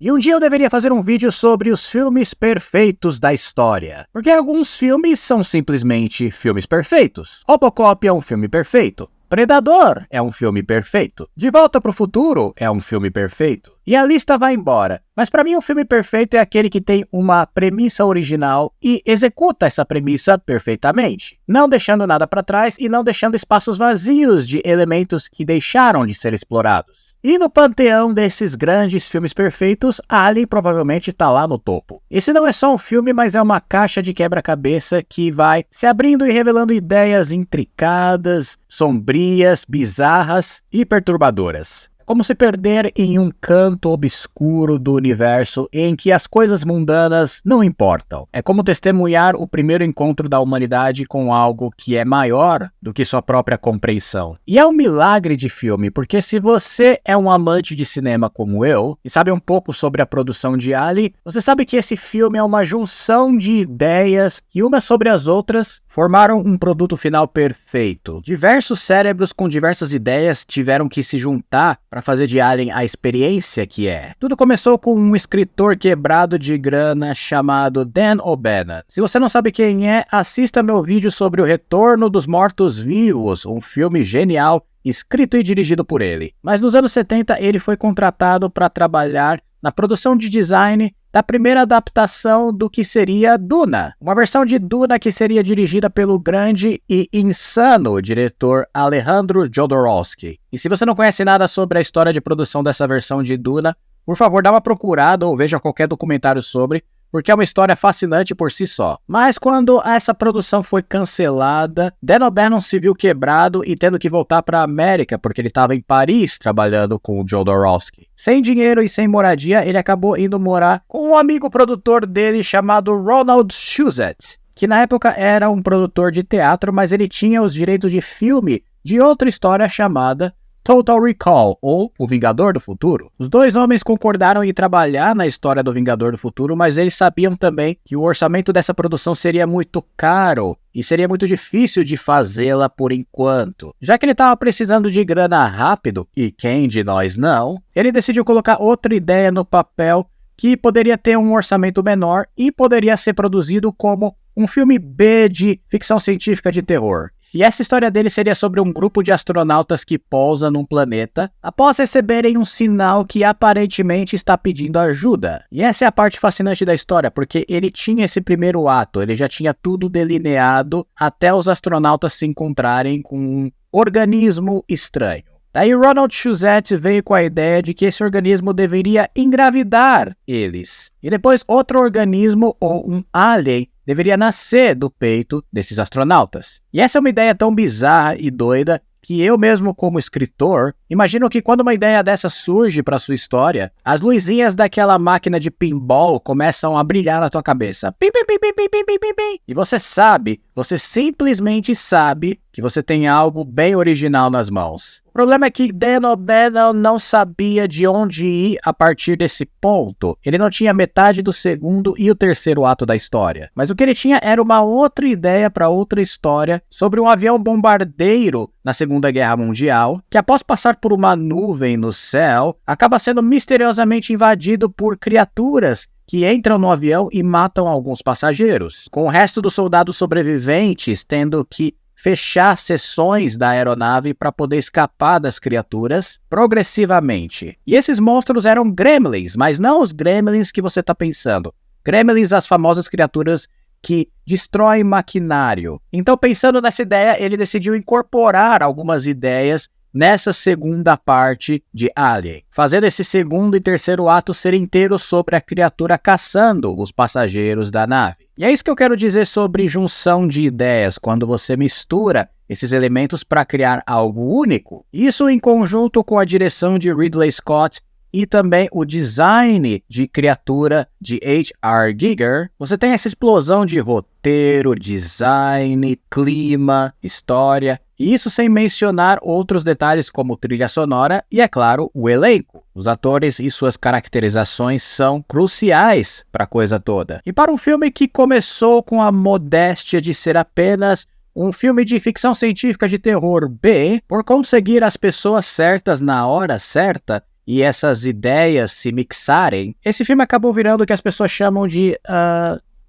E um dia eu deveria fazer um vídeo sobre os filmes perfeitos da história. Porque alguns filmes são simplesmente filmes perfeitos. Robocop é um filme perfeito. Predador é um filme perfeito. De Volta para o Futuro é um filme perfeito. E a lista vai embora. Mas para mim um filme perfeito é aquele que tem uma premissa original e executa essa premissa perfeitamente. Não deixando nada para trás e não deixando espaços vazios de elementos que deixaram de ser explorados. E no panteão desses grandes filmes perfeitos, Alien provavelmente está lá no topo. Esse não é só um filme, mas é uma caixa de quebra-cabeça que vai se abrindo e revelando ideias intricadas, sombrias, bizarras e perturbadoras. Como se perder em um canto obscuro do universo em que as coisas mundanas não importam. É como testemunhar o primeiro encontro da humanidade com algo que é maior do que sua própria compreensão. E é um milagre de filme, porque se você é um amante de cinema como eu, e sabe um pouco sobre a produção de Alien, você sabe que esse filme é uma junção de ideias que umas sobre as outras formaram um produto final perfeito. Diversos cérebros com diversas ideias tiveram que se juntar para fazer de Alien a experiência que é. Tudo começou com um escritor quebrado de grana chamado Dan O'Bannon. Se você não sabe quem é, assista meu vídeo sobre o Retorno dos Mortos-Vivos, um filme genial, escrito e dirigido por ele. Mas nos anos 70 ele foi contratado para trabalhar na produção de design da primeira adaptação do que seria Duna. Uma versão de Duna que seria dirigida pelo grande e insano diretor Alejandro Jodorowsky. E se você não conhece nada sobre a história de produção dessa versão de Duna, por favor, dá uma procurada ou veja qualquer documentário sobre, porque é uma história fascinante por si só. Mas quando essa produção foi cancelada, Dan O'Bannon se viu quebrado e tendo que voltar para a América, porque ele estava em Paris trabalhando com o Jodorowsky. Sem dinheiro e sem moradia, ele acabou indo morar com um amigo produtor dele chamado Ronald Shusett, que na época era um produtor de teatro, mas ele tinha os direitos de filme de outra história chamada Total Recall, ou O Vingador do Futuro. Os dois homens concordaram em trabalhar na história do Vingador do Futuro, mas eles sabiam também que o orçamento dessa produção seria muito caro e seria muito difícil de fazê-la por enquanto. Já que ele estava precisando de grana rápido, e quem de nós não, ele decidiu colocar outra ideia no papel que poderia ter um orçamento menor e poderia ser produzido como um filme B de ficção científica de terror. E essa história dele seria sobre um grupo de astronautas que pousa num planeta após receberem um sinal que aparentemente está pedindo ajuda. E essa é a parte fascinante da história, porque ele tinha esse primeiro ato, ele já tinha tudo delineado até os astronautas se encontrarem com um organismo estranho. Daí Ronald Shusett veio com a ideia de que esse organismo deveria engravidar eles. E depois outro organismo, ou um alien, deveria nascer do peito desses astronautas. E essa é uma ideia tão bizarra e doida que eu mesmo como escritor, imagino que quando uma ideia dessa surge para sua história, as luzinhas daquela máquina de pinball começam a brilhar na tua cabeça. Pim, pim, pim, pim, pim, pim, pim, pim, pim. E você simplesmente sabe que você tem algo bem original nas mãos. O problema é que Dan O'Bannon não sabia de onde ir a partir desse ponto. Ele não tinha metade do segundo e o terceiro ato da história. Mas o que ele tinha era uma outra ideia para outra história sobre um avião bombardeiro na Segunda Guerra Mundial, que após passar por uma nuvem no céu, acaba sendo misteriosamente invadido por criaturas que entram no avião e matam alguns passageiros, com o resto dos soldados sobreviventes tendo que fechar seções da aeronave para poder escapar das criaturas progressivamente. E esses monstros eram gremlins, mas não os gremlins que você está pensando. Gremlins, as famosas criaturas que destroem maquinário. Então, pensando nessa ideia, ele decidiu incorporar algumas ideias nessa segunda parte de Alien, fazendo esse segundo e terceiro ato ser inteiro sobre a criatura caçando os passageiros da nave. E é isso que eu quero dizer sobre junção de ideias, quando você mistura esses elementos para criar algo único. Isso em conjunto com a direção de Ridley Scott e também o design de criatura de H.R. Giger, você tem essa explosão de roteiro, design, clima, história, e isso sem mencionar outros detalhes como trilha sonora e, é claro, o elenco. Os atores e suas caracterizações são cruciais para a coisa toda. E para um filme que começou com a modéstia de ser apenas um filme de ficção científica de terror B, por conseguir as pessoas certas na hora certa, e essas ideias se mixarem, esse filme acabou virando o que as pessoas chamam de,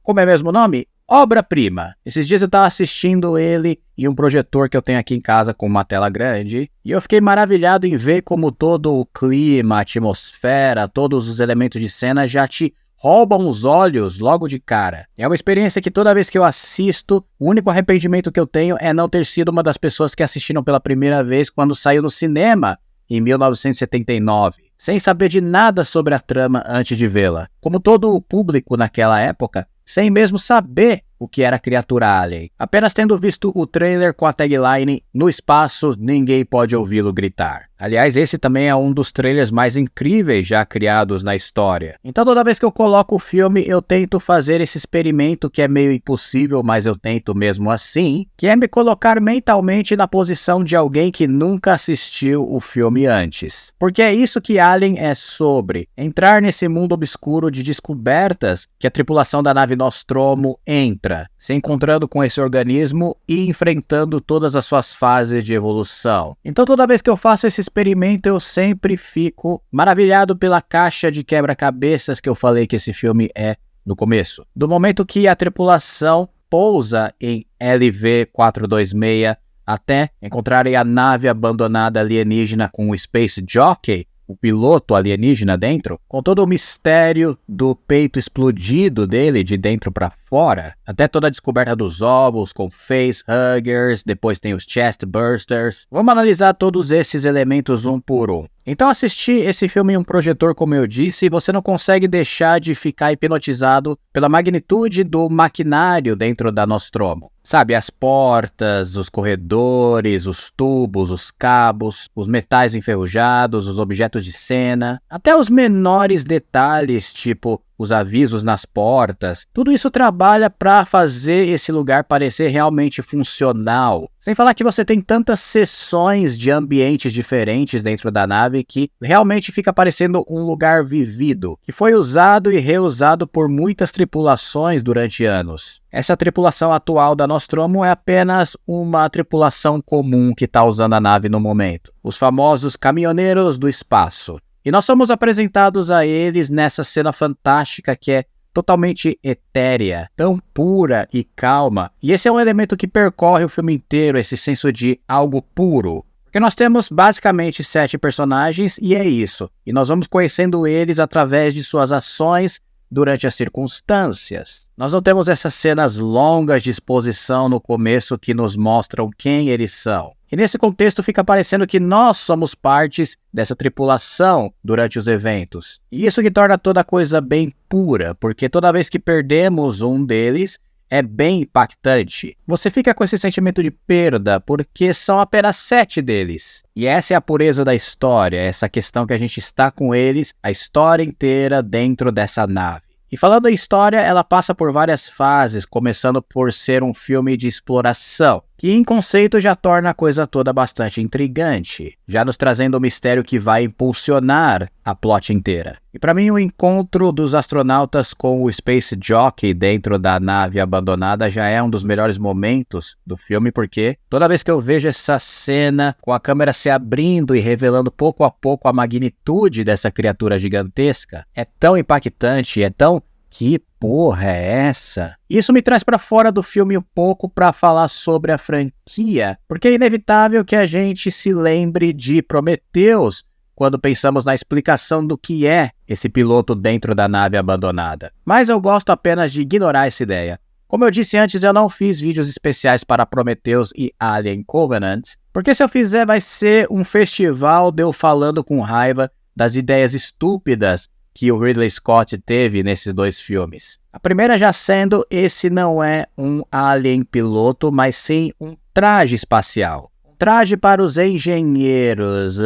como é mesmo o nome? Obra-prima. Esses dias eu tava assistindo ele em um projetor que eu tenho aqui em casa com uma tela grande, e eu fiquei maravilhado em ver como todo o clima, a atmosfera, todos os elementos de cena já te roubam os olhos logo de cara. É uma experiência que toda vez que eu assisto, o único arrependimento que eu tenho é não ter sido uma das pessoas que assistiram pela primeira vez quando saiu no cinema, em 1979, sem saber de nada sobre a trama antes de vê-la. Como todo o público naquela época, sem mesmo saber o que era criatura alien. Apenas tendo visto o trailer com a tagline "No espaço, ninguém pode ouvi-lo gritar". Aliás, esse também é um dos trailers mais incríveis já criados na história. Então toda vez que eu coloco o filme, eu tento fazer esse experimento que é meio impossível, mas eu tento mesmo assim, que é me colocar mentalmente na posição de alguém que nunca assistiu o filme antes. Porque é isso que Alien é sobre, entrar nesse mundo obscuro de descobertas que a tripulação da nave Nostromo entra, se encontrando com esse organismo e enfrentando todas as suas fases de evolução. Então toda vez que eu faço esse experimento, eu sempre fico maravilhado pela caixa de quebra-cabeças que eu falei que esse filme é no começo. Do momento que a tripulação pousa em LV-426 até encontrarem a nave abandonada alienígena com o Space Jockey, o piloto alienígena dentro, com todo o mistério do peito explodido dele de dentro para fora, até toda a descoberta dos ovos com facehuggers, depois tem os chest bursters. Vamos analisar todos esses elementos um por um. Então assistir esse filme em um projetor, como eu disse, você não consegue deixar de ficar hipnotizado pela magnitude do maquinário dentro da Nostromo. Sabe, as portas, os corredores, os tubos, os cabos, os metais enferrujados, os objetos de cena, até os menores detalhes, tipo os avisos nas portas, tudo isso trabalha para fazer esse lugar parecer realmente funcional. Sem falar que você tem tantas seções de ambientes diferentes dentro da nave que realmente fica parecendo um lugar vivido, que foi usado e reusado por muitas tripulações durante anos. Essa tripulação atual da Nostromo é apenas uma tripulação comum que está usando a nave no momento. Os famosos caminhoneiros do espaço. E nós somos apresentados a eles nessa cena fantástica que é totalmente etérea, tão pura e calma. E esse é um elemento que percorre o filme inteiro, esse senso de algo puro. Porque nós temos basicamente 7 personagens e é isso. E nós vamos conhecendo eles através de suas ações durante as circunstâncias. Nós não temos essas cenas longas de exposição no começo que nos mostram quem eles são. E nesse contexto fica parecendo que nós somos partes dessa tripulação durante os eventos. E isso que torna toda a coisa bem pura, porque toda vez que perdemos um deles, é bem impactante. Você fica com esse sentimento de perda, porque são apenas 7 deles. E essa é a pureza da história, essa questão que a gente está com eles, a história inteira dentro dessa nave. E falando em história, ela passa por várias fases, começando por ser um filme de exploração, que em conceito já torna a coisa toda bastante intrigante, já nos trazendo um mistério que vai impulsionar a plot inteira. E para mim o encontro dos astronautas com o Space Jockey dentro da nave abandonada já é um dos melhores momentos do filme, porque toda vez que eu vejo essa cena com a câmera se abrindo e revelando pouco a pouco a magnitude dessa criatura gigantesca, é tão impactante, é tão... Que porra é essa? Isso me traz pra fora do filme um pouco pra falar sobre a franquia, porque é inevitável que a gente se lembre de Prometheus quando pensamos na explicação do que é esse piloto dentro da nave abandonada. Mas eu gosto apenas de ignorar essa ideia. Como eu disse antes, eu não fiz vídeos especiais para Prometheus e Alien Covenant, porque se eu fizer vai ser um festival de eu falando com raiva das ideias estúpidas que o Ridley Scott teve nesses 2 filmes. A primeira já sendo, esse não é um alien piloto, mas sim um traje espacial. Um traje para os engenheiros.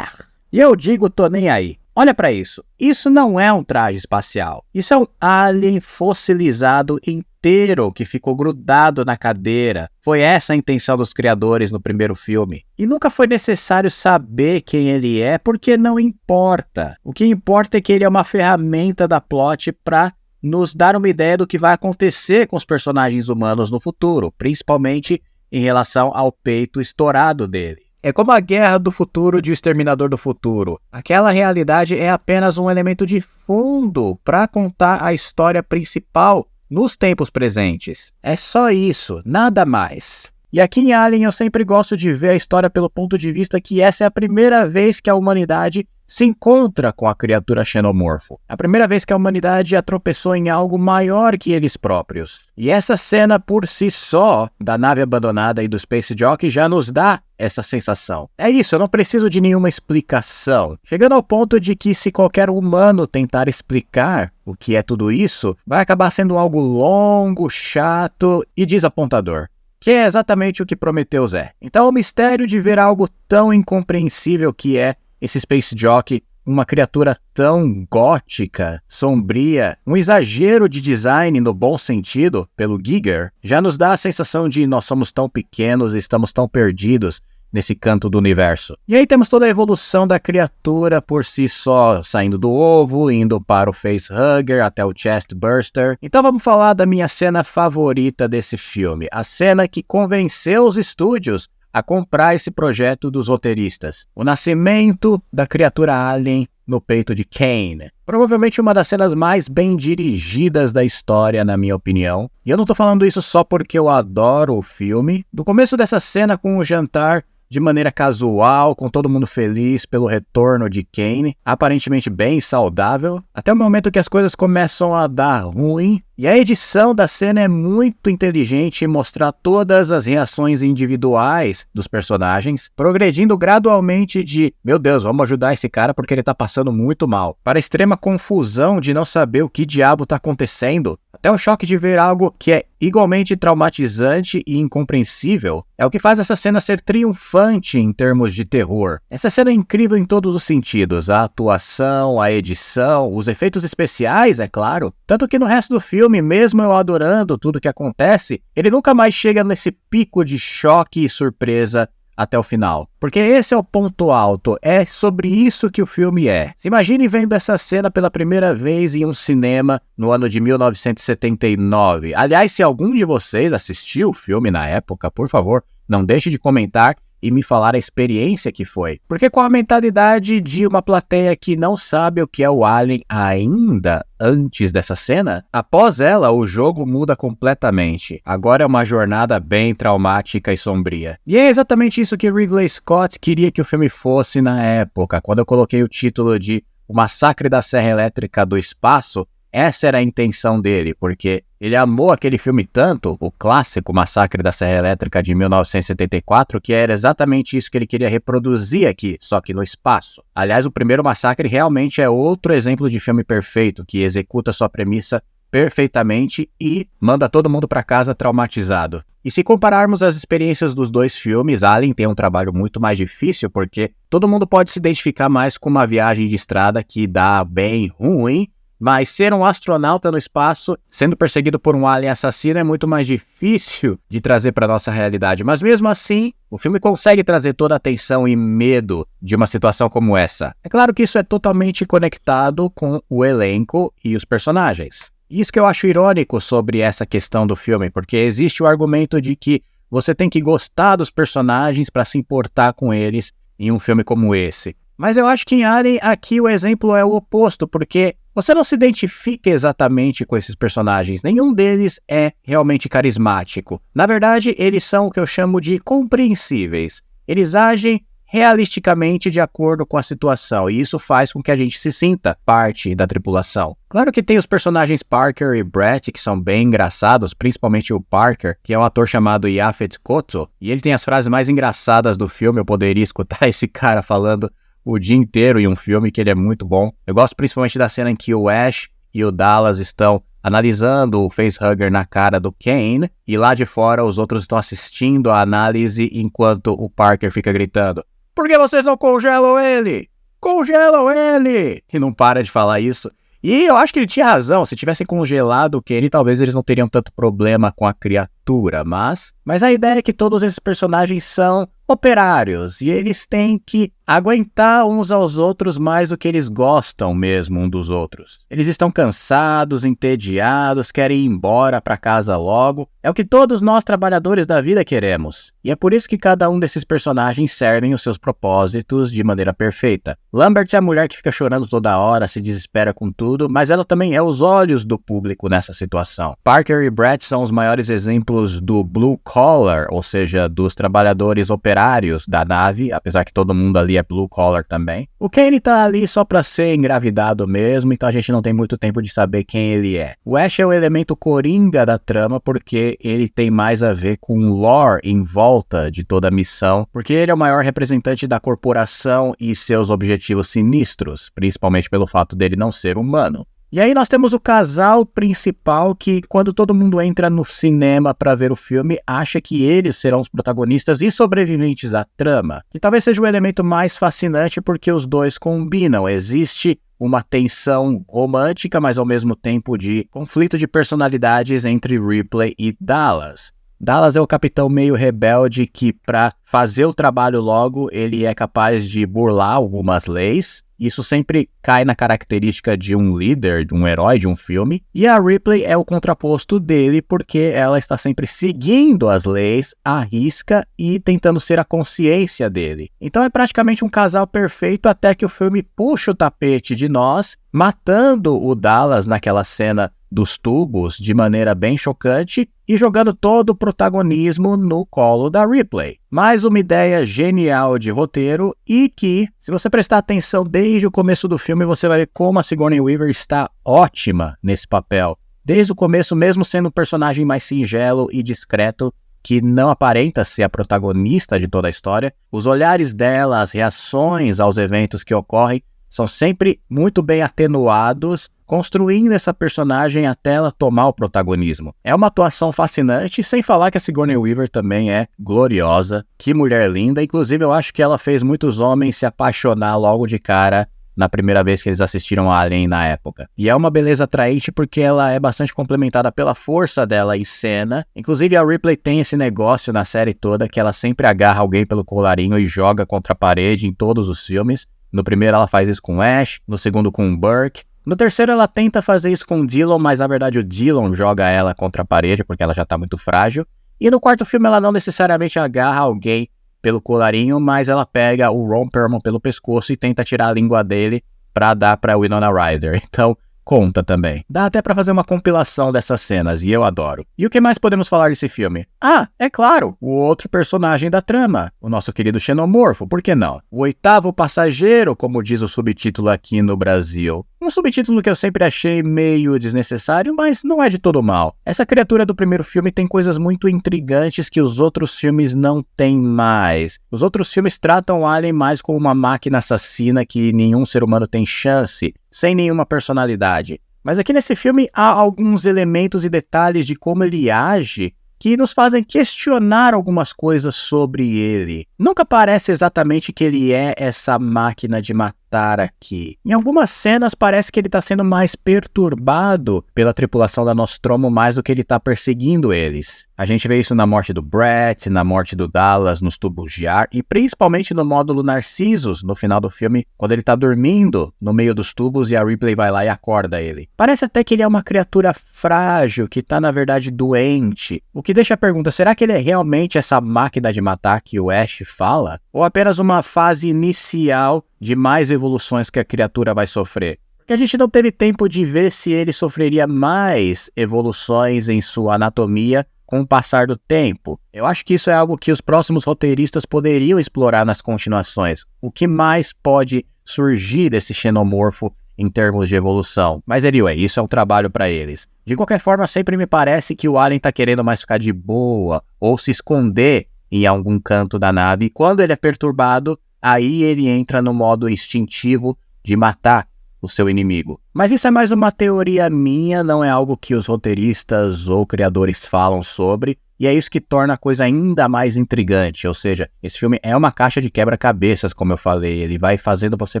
E eu digo, tô nem aí. Olha para isso. Isso não é um traje espacial. Isso é um alien fossilizado inteiro que ficou grudado na cadeira. Foi essa a intenção dos criadores no primeiro filme. E nunca foi necessário saber quem ele é, porque não importa. O que importa é que ele é uma ferramenta da plot para nos dar uma ideia do que vai acontecer com os personagens humanos no futuro, principalmente em relação ao peito estourado dele. É como a Guerra do Futuro de O Exterminador do Futuro. Aquela realidade é apenas um elemento de fundo para contar a história principal nos tempos presentes. É só isso, nada mais. E aqui em Alien eu sempre gosto de ver a história pelo ponto de vista que essa é a primeira vez que a humanidade se encontra com a criatura xenomorfo. A primeira vez que a humanidade já tropeçou em algo maior que eles próprios. E essa cena por si só, da nave abandonada e do Space Jockey, já nos dá essa sensação. É isso, eu não preciso de nenhuma explicação. Chegando ao ponto de que se qualquer humano tentar explicar o que é tudo isso, vai acabar sendo algo longo, chato e desapontador. Que é exatamente o que Prometheus é. Então o mistério de ver algo tão incompreensível que é esse Space Jockey, uma criatura tão gótica, sombria, um exagero de design no bom sentido, pelo Giger, já nos dá a sensação de nós somos tão pequenos e estamos tão perdidos nesse canto do universo. E aí temos toda a evolução da criatura por si só, saindo do ovo, indo para o facehugger, até o chest burster. Então vamos falar da minha cena favorita desse filme, a cena que convenceu os estúdios a comprar esse projeto dos roteiristas. O nascimento da criatura alien no peito de Kane. Provavelmente uma das cenas mais bem dirigidas da história, na minha opinião. E eu não tô falando isso só porque eu adoro o filme. Do começo dessa cena com o jantar, de maneira casual, com todo mundo feliz pelo retorno de Kane, aparentemente bem saudável, até o momento que as coisas começam a dar ruim. E a edição da cena é muito inteligente em mostrar todas as reações individuais dos personagens, progredindo gradualmente de, meu Deus, vamos ajudar esse cara porque ele tá passando muito mal, para a extrema confusão de não saber o que diabo tá acontecendo, até o choque de ver algo que é igualmente traumatizante e incompreensível. É o que faz essa cena ser triunfante em termos de terror. Essa cena é incrível em todos os sentidos, a atuação, a edição, os efeitos especiais, é claro, tanto que no resto do filme, mesmo eu adorando tudo que acontece, ele nunca mais chega nesse pico de choque e surpresa até o final. Porque esse é o ponto alto, é sobre isso que o filme é. Se imagine vendo essa cena pela primeira vez em um cinema no ano de 1979. Aliás, se algum de vocês assistiu o filme na época, por favor, não deixe de comentar e me falar a experiência que foi. Porque com a mentalidade de uma plateia que não sabe o que é o Alien ainda antes dessa cena, após ela o jogo muda completamente. Agora é uma jornada bem traumática e sombria. E é exatamente isso que Ridley Scott queria que o filme fosse na época, quando eu coloquei o título de O Massacre da Serra Elétrica do Espaço. Essa era a intenção dele, porque ele amou aquele filme tanto, o clássico Massacre da Serra Elétrica de 1974, que era exatamente isso que ele queria reproduzir aqui, só que no espaço. Aliás, o primeiro Massacre realmente é outro exemplo de filme perfeito, que executa sua premissa perfeitamente e manda todo mundo para casa traumatizado. E se compararmos as experiências dos dois filmes, Alien tem um trabalho muito mais difícil, porque todo mundo pode se identificar mais com uma viagem de estrada que dá bem ruim, mas ser um astronauta no espaço, sendo perseguido por um alien assassino, é muito mais difícil de trazer para nossa realidade. Mas mesmo assim, o filme consegue trazer toda a tensão e medo de uma situação como essa. É claro que isso é totalmente conectado com o elenco e os personagens. Isso que eu acho irônico sobre essa questão do filme, porque existe o argumento de que você tem que gostar dos personagens para se importar com eles em um filme como esse. Mas eu acho que em Alien aqui o exemplo é o oposto, porque você não se identifica exatamente com esses personagens, nenhum deles é realmente carismático. Na verdade, eles são o que eu chamo de compreensíveis. Eles agem realisticamente de acordo com a situação, e isso faz com que a gente se sinta parte da tripulação. Claro que tem os personagens Parker e Brett, que são bem engraçados, principalmente o Parker, que é um ator chamado Yaphet Kotto, e ele tem as frases mais engraçadas do filme. Eu poderia escutar esse cara falando o dia inteiro em um filme, que ele é muito bom. Eu gosto principalmente da cena em que o Ash e o Dallas estão analisando o facehugger na cara do Kane, e lá de fora os outros estão assistindo a análise enquanto o Parker fica gritando: "Por que vocês não congelam ele? Congelam ele!" E não para de falar isso. E eu acho que ele tinha razão, se tivessem congelado o Kane, talvez eles não teriam tanto problema com a criatura, mas Mas a ideia é que todos esses personagens são operários e eles têm que aguentar uns aos outros mais do que eles gostam mesmo um dos outros. Eles estão cansados, entediados, querem ir embora para casa logo. É o que todos nós trabalhadores da vida queremos. E é por isso que cada um desses personagens servem os seus propósitos de maneira perfeita. Lambert é a mulher que fica chorando toda hora, se desespera com tudo, mas ela também é os olhos do público nessa situação. Parker e Brett são os maiores exemplos do blue collar, ou seja, dos trabalhadores operários da nave, apesar que todo mundo ali é blue collar também. O Kane tá ali só pra ser engravidado mesmo, então a gente não tem muito tempo de saber quem ele é. O Ash é o elemento coringa da trama porque ele tem mais a ver com o lore em volta de toda a missão, porque ele é o maior representante da corporação e seus objetivos sinistros, principalmente pelo fato dele não ser humano. E aí nós temos o casal principal que, quando todo mundo entra no cinema para ver o filme, acha que eles serão os protagonistas e sobreviventes da trama. Que talvez seja o elemento mais fascinante porque os dois combinam. Existe uma tensão romântica, mas ao mesmo tempo de conflito de personalidades entre Ripley e Dallas. Dallas é o capitão meio rebelde que, para fazer o trabalho logo, ele é capaz de burlar algumas leis. Isso sempre cai na característica de um líder, de um herói de um filme. E a Ripley é o contraposto dele porque ela está sempre seguindo as leis, à risca e tentando ser a consciência dele. Então é praticamente um casal perfeito até que o filme puxa o tapete de nós, matando o Dallas naquela cena dos tubos de maneira bem chocante e jogando todo o protagonismo no colo da Ripley. Mais uma ideia genial de roteiro e que, se você prestar atenção desde o começo do filme, você vai ver como a Sigourney Weaver está ótima nesse papel. Desde o começo, mesmo sendo um personagem mais singelo e discreto, que não aparenta ser a protagonista de toda a história, os olhares dela, as reações aos eventos que ocorrem, são sempre muito bem atenuados, construindo essa personagem até ela tomar o protagonismo. É uma atuação fascinante, sem falar que a Sigourney Weaver também é gloriosa. Que mulher linda, inclusive eu acho que ela fez muitos homens se apaixonar logo de cara na primeira vez que eles assistiram a Alien na época. E é uma beleza atraente porque ela é bastante complementada pela força dela em cena. Inclusive a Ripley tem esse negócio na série toda que ela sempre agarra alguém pelo colarinho e joga contra a parede em todos os filmes. No primeiro ela faz isso com o Ash, no segundo com o Burke. No terceiro ela tenta fazer isso com o Dillon, mas na verdade o Dillon joga ela contra a parede porque ela já tá muito frágil. E no quarto filme ela não necessariamente agarra alguém pelo colarinho, mas ela pega o Ron Perlman pelo pescoço e tenta tirar a língua dele pra dar pra Winona Ryder. Então conta também. Dá até pra fazer uma compilação dessas cenas, e eu adoro. E o que mais podemos falar desse filme? Ah, é claro, o outro personagem da trama, o nosso querido xenomorfo, por que não? O oitavo passageiro, como diz o subtítulo aqui no Brasil. Um subtítulo que eu sempre achei meio desnecessário, mas não é de todo mal. Essa criatura do primeiro filme tem coisas muito intrigantes que os outros filmes não têm mais. Os outros filmes tratam o Alien mais como uma máquina assassina que nenhum ser humano tem chance, sem nenhuma personalidade. Mas aqui nesse filme há alguns elementos e detalhes de como ele age que nos fazem questionar algumas coisas sobre ele. Nunca parece exatamente que ele é essa máquina de matar aqui. Em algumas cenas parece que ele está sendo mais perturbado pela tripulação da Nostromo mais do que ele está perseguindo eles. A gente vê isso na morte do Brett, na morte do Dallas nos tubos de ar e principalmente no módulo Narcissus no final do filme, quando ele está dormindo no meio dos tubos e a Ripley vai lá e acorda ele. Parece até que ele é uma criatura frágil, que está na verdade doente. O que deixa a pergunta, será que ele é realmente essa máquina de matar que o Ash fala? Ou apenas uma fase inicial de mais evoluções que a criatura vai sofrer? Porque a gente não teve tempo de ver se ele sofreria mais evoluções em sua anatomia com o passar do tempo. Eu acho que isso é algo que os próximos roteiristas poderiam explorar nas continuações. O que mais pode surgir desse xenomorfo em termos de evolução? Mas anyway, isso é um trabalho para eles. De qualquer forma, sempre me parece que o Alien tá querendo mais ficar de boa ou se esconder em algum canto da nave. E quando ele é perturbado, aí ele entra no modo instintivo de matar o seu inimigo. Mas isso é mais uma teoria minha, não é algo que os roteiristas ou criadores falam sobre, e é isso que torna a coisa ainda mais intrigante, ou seja, esse filme é uma caixa de quebra-cabeças, como eu falei, ele vai fazendo você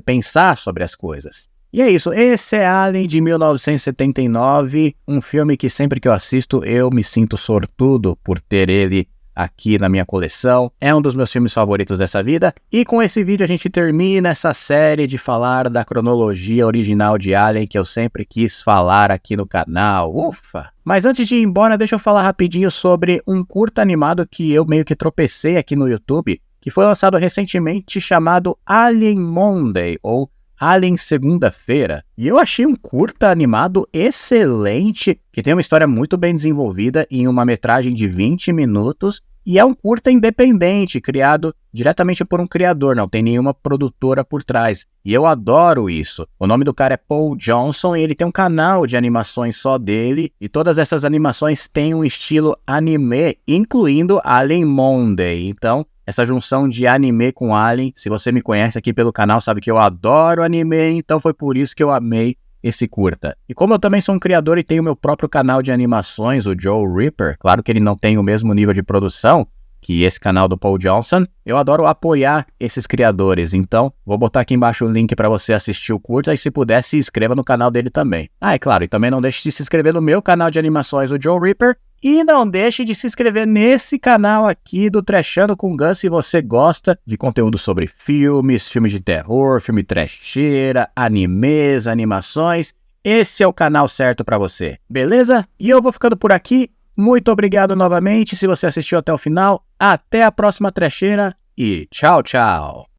pensar sobre as coisas. E é isso, esse é Alien de 1979, um filme que sempre que eu assisto eu me sinto sortudo por ter ele aqui na minha coleção, é um dos meus filmes favoritos dessa vida, e com esse vídeo a gente termina essa série de falar da cronologia original de Alien que eu sempre quis falar aqui no canal, ufa! Mas antes de ir embora, deixa eu falar rapidinho sobre um curta animado que eu meio que tropecei aqui no YouTube, que foi lançado recentemente chamado Alien Monday, ou Alien Segunda-feira, e eu achei um curta animado excelente, que tem uma história muito bem desenvolvida em uma metragem de 20 minutos, e é um curta independente, criado diretamente por um criador, não tem nenhuma produtora por trás, e eu adoro isso. O nome do cara é Paul Johnson, e ele tem um canal de animações só dele, e todas essas animações têm um estilo anime, incluindo Alien Monday, então essa junção de anime com Alien, se você me conhece aqui pelo canal, sabe que eu adoro anime, então foi por isso que eu amei esse curta. E como eu também sou um criador e tenho meu próprio canal de animações, o Joe Ripper, claro que ele não tem o mesmo nível de produção que esse canal do Paul Johnson, eu adoro apoiar esses criadores, então vou botar aqui embaixo o link para você assistir o curta e se puder se inscreva no canal dele também. Ah, é claro, e também não deixe de se inscrever no meu canal de animações, o Joe Ripper, e não deixe de se inscrever nesse canal aqui do Trashando com Gus se você gosta de conteúdo sobre filmes, filmes de terror, filme trecheira, animes, animações. Esse é o canal certo para você, beleza? E eu vou ficando por aqui. Muito obrigado novamente se você assistiu até o final. Até a próxima trecheira e tchau, tchau!